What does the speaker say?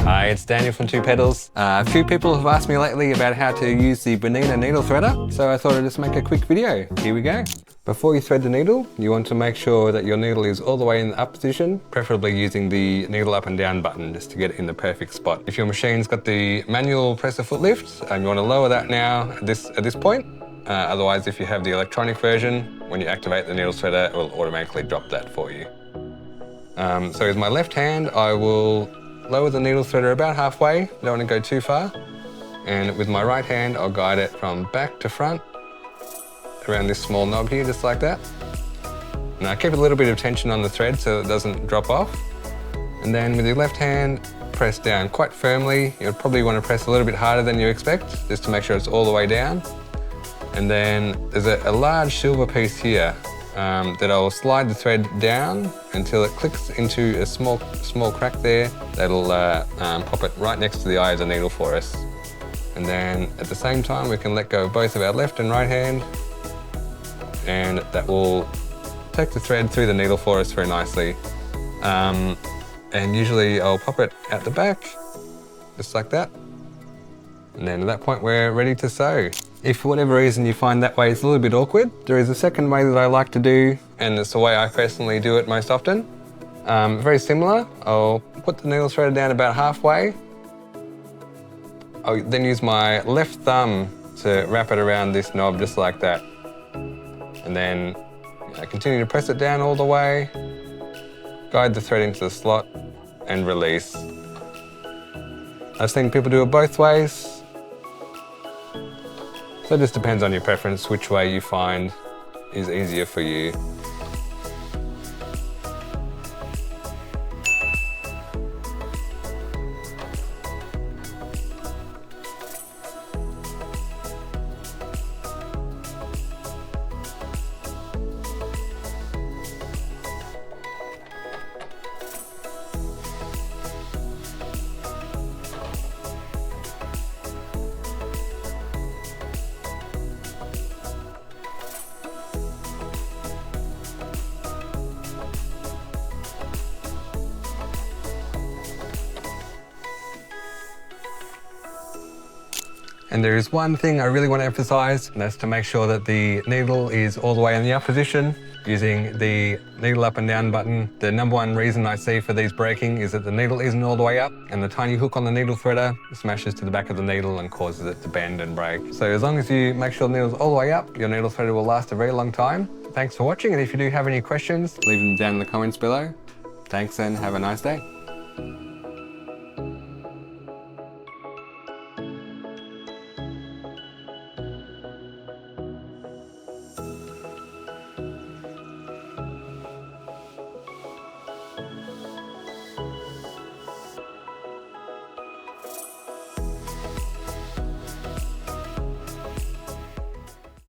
Hi, it's Daniel from Petals. A few people have asked me lately about how to use the Bernina needle threader, so I thought I'd just make a quick video. Here we go. Before you thread the needle, you want to make sure that your needle is all the way in the up position, preferably using the needle up and down button just to get it in the perfect spot. If your machine's got the manual presser foot lift, you want to lower that now at this point. Otherwise, if you have the electronic version, when you activate the needle threader, it will automatically drop that for you. So with my left hand, I will lower the needle threader about halfway, don't want to go too far. And with my right hand, I'll guide it from back to front around this small knob here, just like that. And I keep a little bit of tension on the thread so it doesn't drop off. And then with your left hand, press down quite firmly. You'll probably want to press a little bit harder than you expect, just to make sure it's all the way down. And then there's a large silver piece here that I'll slide the thread down until it clicks into a small crack there. That'll pop it right next to the eye of the needle for us. And then at the same time, we can let go of both of our left and right hand, and that will take the thread through the needle for us very nicely. And usually I'll pop it at the back, just like that. And then at that point, we're ready to sew. If for whatever reason you find that way it's a little bit awkward, there is a second way that I like to do, and it's the way I personally do it most often. Very similar. I'll put the needle threader down about halfway. I'll then use my left thumb to wrap it around this knob just like that. And then I continue to press it down all the way, guide the thread into the slot, and release. I've seen people do it both ways. So it just depends on your preference, which way you find is easier for you. And there is one thing I really want to emphasize, and that's to make sure that the needle is all the way in the up position using the needle up and down button. The number one reason I see for these breaking is that the needle isn't all the way up, and the tiny hook on the needle threader smashes to the back of the needle and causes it to bend and break. So as long as you make sure the needle's all the way up, your needle threader will last a very long time. Thanks for watching, and if you do have any questions, leave them down in the comments below. Thanks and have a nice day.